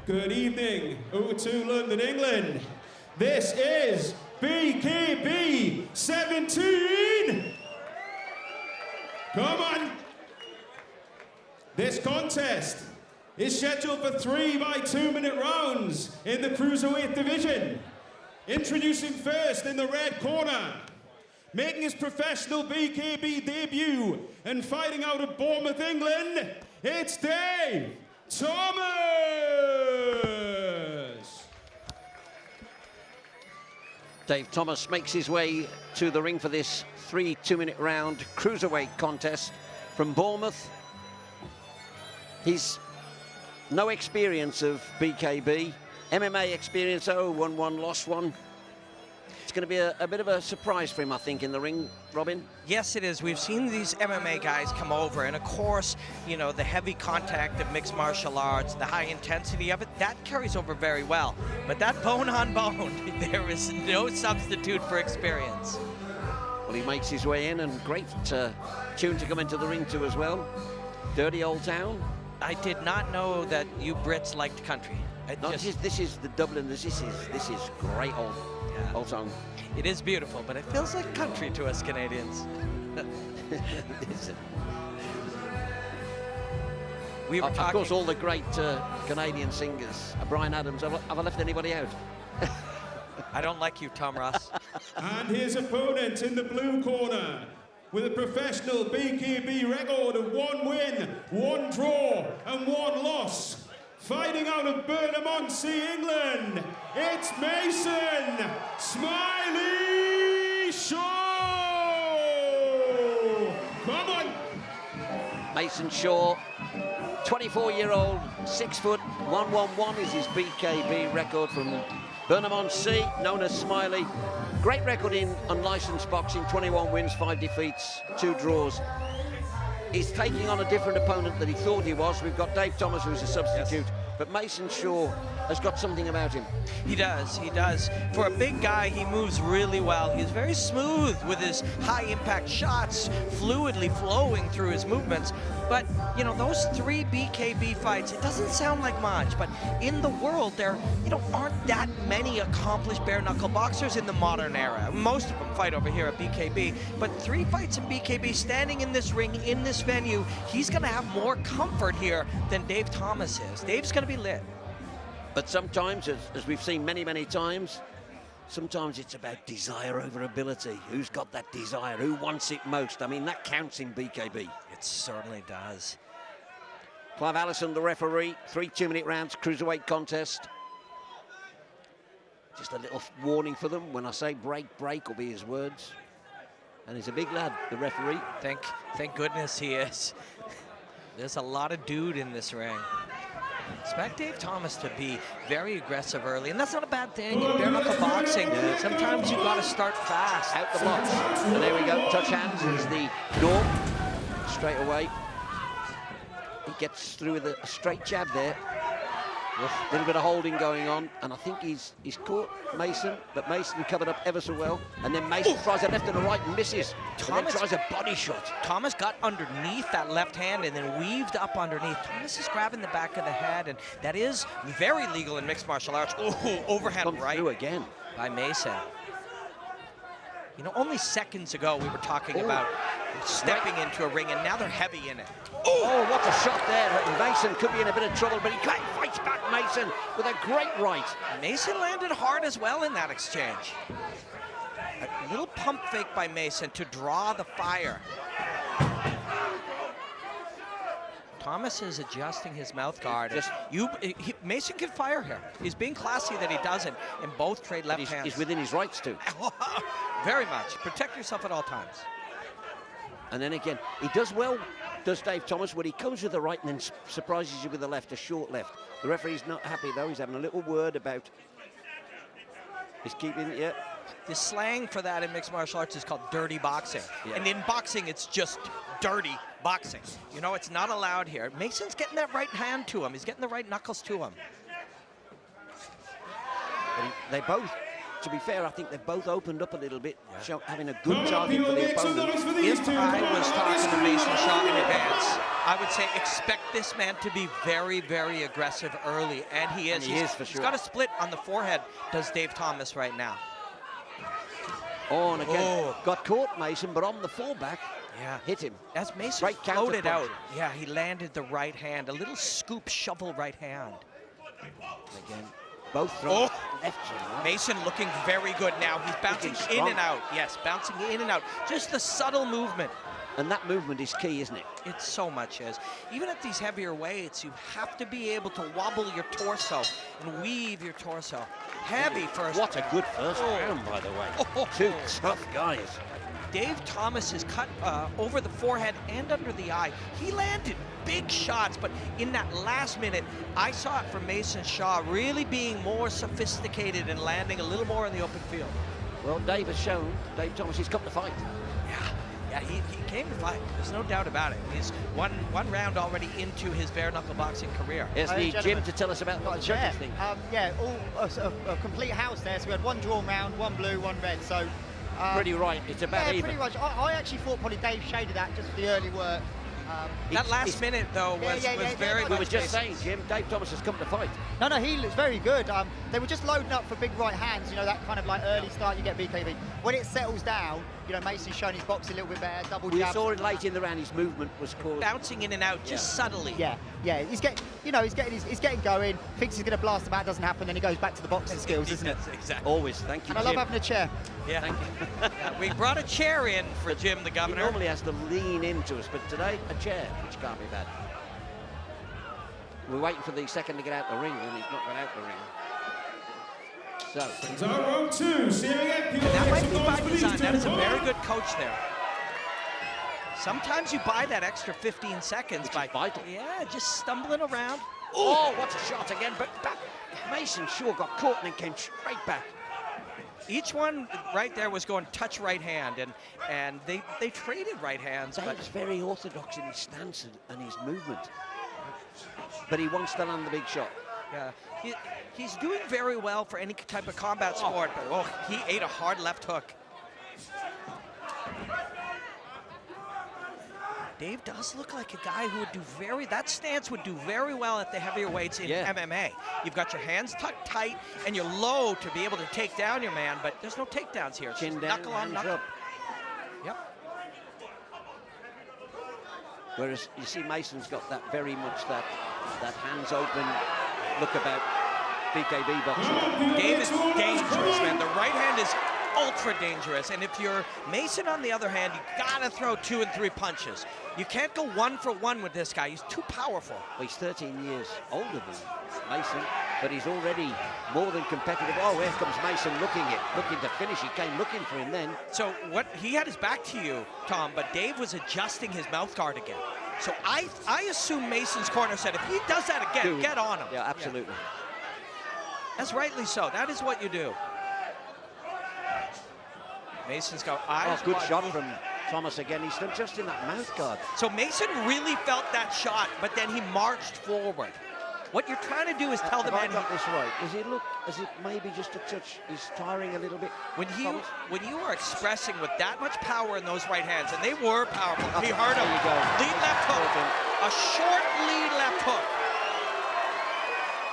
Good evening, O2 London, England. This is BKB 17. Come on. This contest is scheduled for 3 by 2-minute rounds in the Cruiserweight division. Introducing first in the red corner, making his professional BKB debut and fighting out of Bournemouth, England, it's Dave Thomas! Dave Thomas makes his way to the ring for this 3 2-minute round cruiserweight contest from Bournemouth. He's no experience of BKB, MMA experience, won one, lost one. It's going to be a bit of a surprise for him, I think, in the ring, Robin. Yes, it is. We've seen these MMA guys come over, and of course, you know, the heavy contact of mixed martial arts, the high intensity of it, that carries over very well. But that bone on bone, there is no substitute for experience. Well, he makes his way in, and great tune to come into the ring to as well. Dirty Old Town. I did not know that you Brits liked country. No, this is the Dublin. This is great old song. It is beautiful, but it feels like country to us Canadians. We were talking. Of course, all the great Canadian singers. Brian Adams. Have I left anybody out? I don't like you, Tom Ross. And his opponent in the blue corner, with a professional BKB record of 1 win, 1 draw, and 1 loss. Fighting out of Burnham-on-Sea, England, it's Mason Smiley Shaw! Come on! Mason Shaw, 24-year-old, 6 foot, 111 is his BKB record from Burnham-on-Sea, known as Smiley. Great record in unlicensed boxing, 21 wins, 5 defeats, 2 draws. He's taking on a different opponent than he thought he was. We've got Dave Thomas, who's a substitute, yes. But Mason Shaw has got something about him. He does, he does. For a big guy, he moves really well. He's very smooth with his high-impact shots, fluidly flowing through his movements. But, you know, those 3 BKB fights, it doesn't sound like much, but in the world, there, you know, aren't that many accomplished bare-knuckle boxers in the modern era. Most of them fight over here at BKB, but 3 fights in BKB, standing in this ring, in this venue, he's gonna have more comfort here than Dave Thomas is. Dave's gonna be lit. But sometimes, as we've seen many, many times, sometimes it's about desire over ability. Who's got that desire? Who wants it most? I mean, that counts in BKB. It certainly does. Clive Allison, the referee. 3 2-minute rounds, cruiserweight contest. Just a little warning for them. When I say break, break will be his words. And he's a big lad, the referee. Thank goodness he is. There's a lot of dude in this ring. Expect Dave Thomas to be very aggressive early, and that's not a bad thing in bare-knuckle boxing. Yeah. Sometimes you got to start fast. Out the blocks. And there we go. Touch hands is the norm. Straight away. He gets through with a straight jab there. A little bit of holding going on, and I think he's caught Mason, but Mason covered up ever so well. And then Mason tries a left and a right and misses. Thomas, and then tries a body shot. Thomas got underneath that left hand and then weaved up underneath. Thomas is grabbing the back of the head, and that is very legal in mixed martial arts. Oh, overhand Come right through again by Mason. You know, only seconds ago we were talking about stepping into a ring, and now they're heavy in it. Oh, what a shot there. Mason could be in a bit of trouble, but he fights back Mason with a great right. Mason landed hard as well in that exchange. A little pump fake by Mason to draw the fire. Thomas is adjusting his mouth guard. Mason can fire here. He's being classy that he doesn't, and both trade left hands. He's within his rights too. Very much. Protect yourself at all times. And then again, he does well, does Dave Thomas, when he comes with the right and then surprises you with the left, a short left. The referee's not happy though. He's having a little word about he's keeping it, yeah. The slang for that in mixed martial arts is called dirty boxing. Yeah. And in boxing, it's just dirty boxing. You know, it's not allowed here. Mason's getting that right hand to him. He's getting the right knuckles to him. But they both, to be fair, I think they've both opened up a little bit, having a good target for the opponent. If I was talking to Mason Shaw in advance, I would say expect this man to be very, very aggressive early, and he is. And he is for sure. He's got a split on the forehead, does Dave Thomas right now. Oh, and again, got caught, Mason, but on the fallback, hit him. As Mason Right floated counterpunch. out, he landed the right hand, a little scoop shovel right hand. Again, both throwing left and right. Mason looking very good now. He's bouncing in and out. Yes, bouncing in and out. Just the subtle movement. And that movement is key, isn't it? It so much is. Even at these heavier weights, you have to be able to wobble your torso and weave your torso. Heavy first What a round. good first round, by the way. Two tough guys. Dave Thomas is cut over the forehead and under the eye. He landed big shots, but in that last minute, I saw it from Mason Shaw really being more sophisticated and landing a little more in the open field. Well, Dave has shown, Dave Thomas, he's come to fight. Yeah, he came to fight. There's no doubt about it. He's one round already into his bare knuckle boxing career. Here's the Jim to tell us about what the judges think. Yeah, all a complete house there. So we had one drawn round, one blue, one red. So pretty right. It's about even. pretty much. I actually thought probably Dave shaded that just for the early work. That last minute, though, was very We were just saying, Jim, Dave Thomas has come to fight. No, he looks very good. They were just loading up for big right hands, you know, that kind of like early start you get BKB. When it settles down, you know, Mason's shown his box a little bit better, double We jabs. saw it late in the round, his movement was caused. bouncing in and out just subtly. Yeah, he's getting going, thinks he's going to blast him out, doesn't happen, then he goes back to the boxing skills, isn't it? Exactly. Always, thank you, And I Jim. love having a chair. Yeah. Thank you. Yeah, we brought a chair in for Jim, the He governor. normally has to lean into us, but today, a chair, which can't be bad. We're waiting for the second to get out the ring, and he's not got out the ring. So, So round two, seeing it. People That make might some be noise by for these design. That is a two. very good coach there. Sometimes you buy that extra 15 seconds Which by is vital. just stumbling around. oh, what a shot again, but back. Mason Shaw got caught and then came straight back. Each one right there was going touch right hand, and they traded right hands. But Dave's very orthodox in his stance and his movement. But he wants to land the big shot. yeah, he's doing very well for any type of combat sport. But he ate a hard left hook. Dave does look like a guy who would do that stance would do very well at the heavier weights in MMA. You've got your hands tucked tight and you're low to be able to take down your man, but there's no takedowns here. It's Chin just down, knuckle on hands knuckle. up. Yep. Whereas you see Mason's got that very much that hands open look about BKB boxing. Dave is dangerous, man. The right hand is ultra dangerous, and if you're Mason, on the other hand, you gotta throw 2 and 3 punches. You can't go 1 for 1 with this guy. He's too powerful. Well, he's 13 years older than Mason, but he's already more than competitive. Oh, here comes Mason looking to finish. He came looking for him then. So he had his back to you, Tom, but Dave was adjusting his mouth guard again. So I assume Mason's corner said, if he does that again, get on him. Yeah, absolutely. That's rightly so. That is what you do. Mason's got eyes. Good wide. shot from Thomas again. He's still just in that mouth guard. So Mason really felt that shot, but then he marched forward. What you're trying to do is tell the Have I man got this right? Does it look as if maybe just a touch is tiring a little bit? when Thomas? you are expressing with that much power in those right hands, and they were powerful. He heard him. There you go. Lead left hook. A short lead left hook.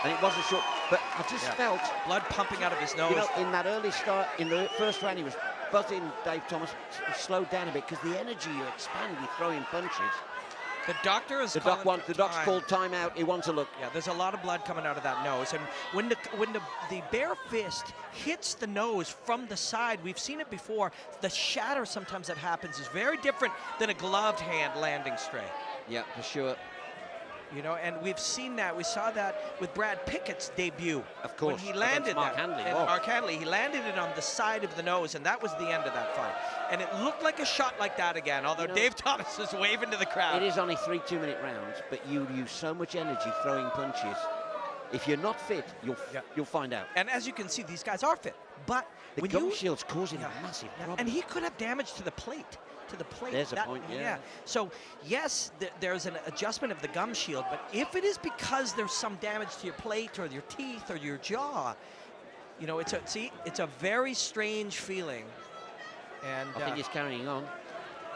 And it was a short, but I just felt, Blood pumping out of his nose. you know, in that early start, in the first round, he was buzzing Dave Thomas, slowed down a bit because the energy you expand with throwing punches. The doctor is The calling doc's for time. called timeout. He wants a look. Yeah, there's a lot of blood coming out of that nose, and when the bare fist hits the nose from the side, we've seen it before. The shatter sometimes that happens is very different than a gloved hand landing straight. Yeah, for sure. You know, and we've seen that. We saw that with Brad Pickett's debut. Of course, when he landed against Mark that. Handley. And Oh. Mark Handley, he landed it on the side of the nose, and that was the end of that fight. And it looked like a shot like that again, although Dave Thomas is waving to the crowd. It is only 3 2-minute rounds, but you use so much energy throwing punches. If you're not fit, you'll find out. And as you can see, these guys are fit. But The when gum shield's causing a massive problem. and he could have damage to the plate. There's a point, yeah. So, yes, there's an adjustment of the gum shield, but if it is because there's some damage to your plate or your teeth or your jaw, you know, it's a very strange feeling. And I think he's carrying on.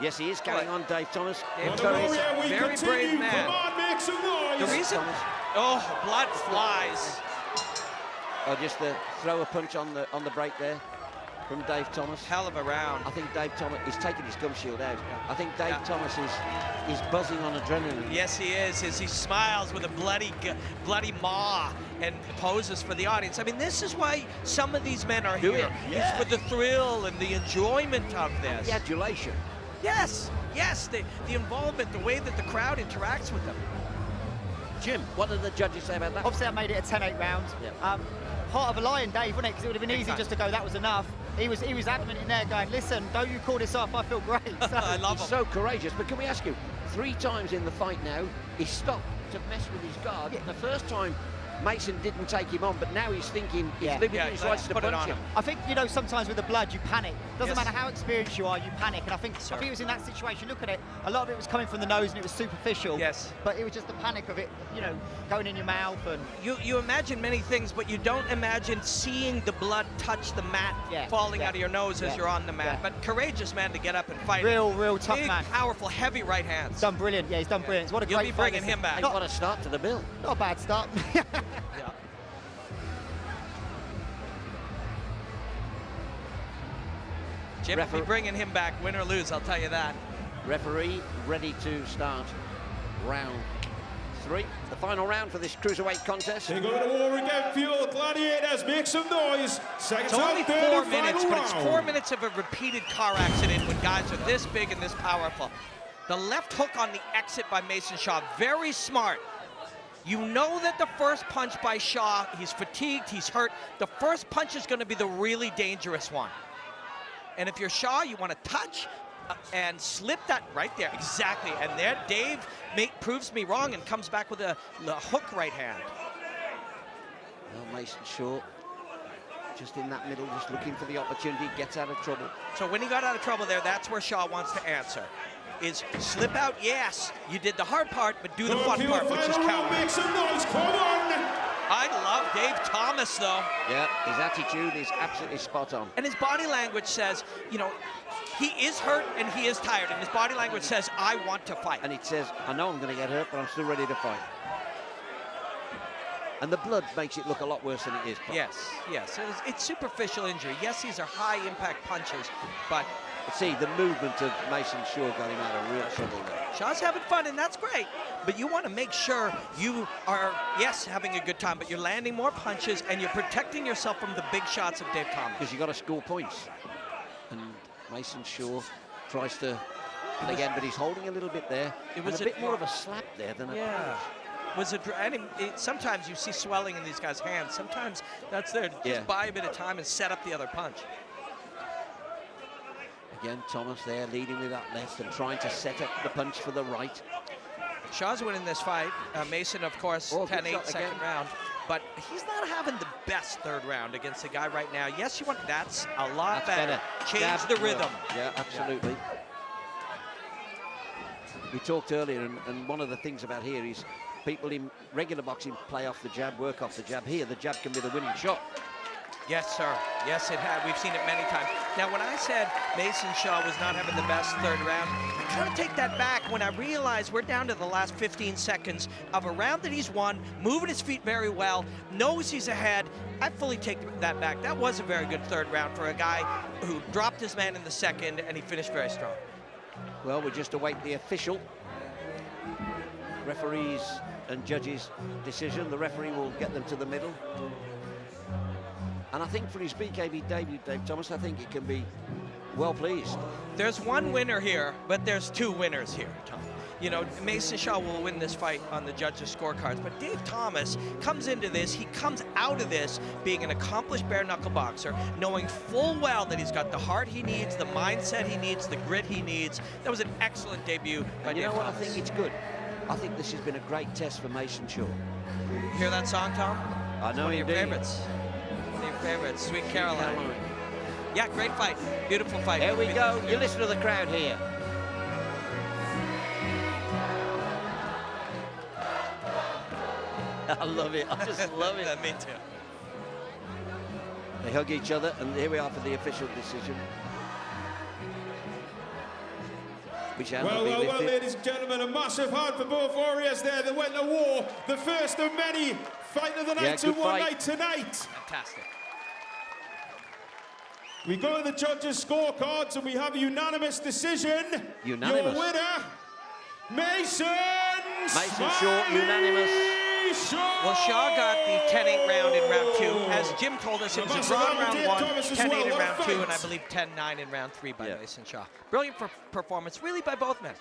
Yes, he is carrying on Dave Thomas. Dave On the Thomas, Warrior, we very continue. brave man. Come on, make some noise. The reason, oh, blood flies. Oh, just to throw a punch on the break there from Dave Thomas. Hell of a round. I think Dave Thomas is taking his gum shield out. I think Dave Thomas is buzzing on adrenaline. Yes, he is. As he smiles with a bloody maw and poses for the audience. I mean, this is why some of these men are here. Yeah. It's for the thrill and the enjoyment of this. The adulation. Yes, yes, the involvement, the way that the crowd interacts with them. Jim, what did the judges say about that? Obviously, I made it a 10-8 round. Yeah. Heart of a lion, Dave, wasn't it? Because it would have been easy just to go, that was enough. He was adamant in there going, listen, don't you call this off, I feel great. So, I love He's him. so courageous. But can we ask you, 3 times in the fight now, he stopped to mess with his guard. Yeah. The first time, Mason didn't take him on, but now he's thinking he's living Yeah, his let's rights to put it punch on him. him. I think, you know, sometimes with the blood, you panic. Doesn't Yes. matter how experienced you are, you panic. And I think it was in that situation. Look at it. A lot of it was coming from the nose and it was superficial. Yes. But it was just the panic of it, you know, going in your mouth and... You imagine many things, but you don't imagine seeing the blood touch the mat, falling out of your nose as you're on the mat. But courageous man to get up and fight. Real tough Big, man. powerful, heavy right hands. He's done brilliant. Yeah, he's done brilliant. What a You'll great be fight bringing this him is. back. What a start to the bill. Not a bad start. Yeah. Jim will be bringing him back, win or lose, I'll tell you that. Referee ready to start round 3. The final round for this cruiserweight contest. They go to war again, fuel gladiators, make some noise. Second It's only time, 4 third minutes, and but final it's round. 4 minutes of a repeated car accident when guys are this big and this powerful. The left hook on the exit by Mason Shaw, very smart. You know that the first punch by Shaw, he's fatigued, he's hurt. The first punch is going to be the really dangerous one. And if you're Shaw, you want to touch and slip that right there. Exactly. And there, Dave proves me wrong and comes back with a hook right hand. Well, Mason Shaw just in that middle, just looking for the opportunity, gets out of trouble. So when he got out of trouble there, that's where Shaw wants to answer. Is slip out, yes, you did the hard part, but do the fun part, which is counter. Make some noise, come on! I love Dave Thomas, though. Yeah, his attitude is absolutely spot on. And his body language says, you know, he is hurt and he is tired, and his body language says, I want to fight. And it says, I know I'm going to get hurt, but I'm still ready to fight. And the blood makes it look a lot worse than it is. Yes, yes, it's superficial injury. Yes, these are high-impact punches, but... See, the movement of Mason Shaw got him out of real trouble there. Shaw's having fun, and that's great. But you want to make sure you are, yes, having a good time, but you're landing more punches, and you're protecting yourself from the big shots of Dave Thomas. Because you got to score points. And Mason Shaw tries to, again, but he's holding a little bit there. It was a bit more of a slap there than a punch. Sometimes you see swelling in these guys' hands. Sometimes that's there to just buy a bit of time and set up the other punch. Again, Thomas there leading with that left and trying to set up the punch for the right. Shaw's winning this fight. Mason, of course, 10-8 second round. But he's not having the best third round against the guy right now. Yes, you want that's a lot better. Change the rhythm. Yeah, absolutely. Yeah. We talked earlier, and one of the things about here is people in regular boxing play off the jab, work off the jab. Here, the jab can be the winning shot. Yes, sir. Yes, it had. We've seen it many times. Now, when I said Mason Shaw was not having the best third round, I kind of take that back when I realized we're down to the last 15 seconds of a round that he's won, moving his feet very well, knows he's ahead. I fully take that back. That was a very good third round for a guy who dropped his man in the second, and he finished very strong. Well, we just await the official referees and judges' decision. The referee will get them to the middle. And I think for his BKB debut, Dave Thomas, I think it can be well pleased. There's one winner here, but there's two winners here, Tom. You know, Mason Shaw will win this fight on the judges' scorecards, but Dave Thomas comes into this, he comes out of this being an accomplished bare-knuckle boxer, knowing full well that he's got the heart he needs, the mindset he needs, the grit he needs. That was an excellent debut by Dave Thomas. You know what, I think it's good. I think this has been a great test for Mason Shaw. You hear that song, Tom? I know, one of your favorites. One of your favorites, Sweet Caroline. Yeah, great fight. Beautiful fight. Here we go. You listen to the crowd here. I love it. I just love it. Me too. They hug each other, and here we are for the official decision. which has Well, to be well, well, lifted. ladies and gentlemen, a massive hand for both warriors there that went to war. The first of many fight of the night good in one fight. night tonight. Fantastic. We go to the judges' scorecards and we have a unanimous decision. Unanimous. Your winner, Mason Short, unanimous. Well, Shaw got the 10-8 round in round 2. As Jim told us, it was a draw in round 1, 10-8 in round 2, and I believe 10-9 in round 3 by Mason Shaw. Brilliant performance, really, by both men.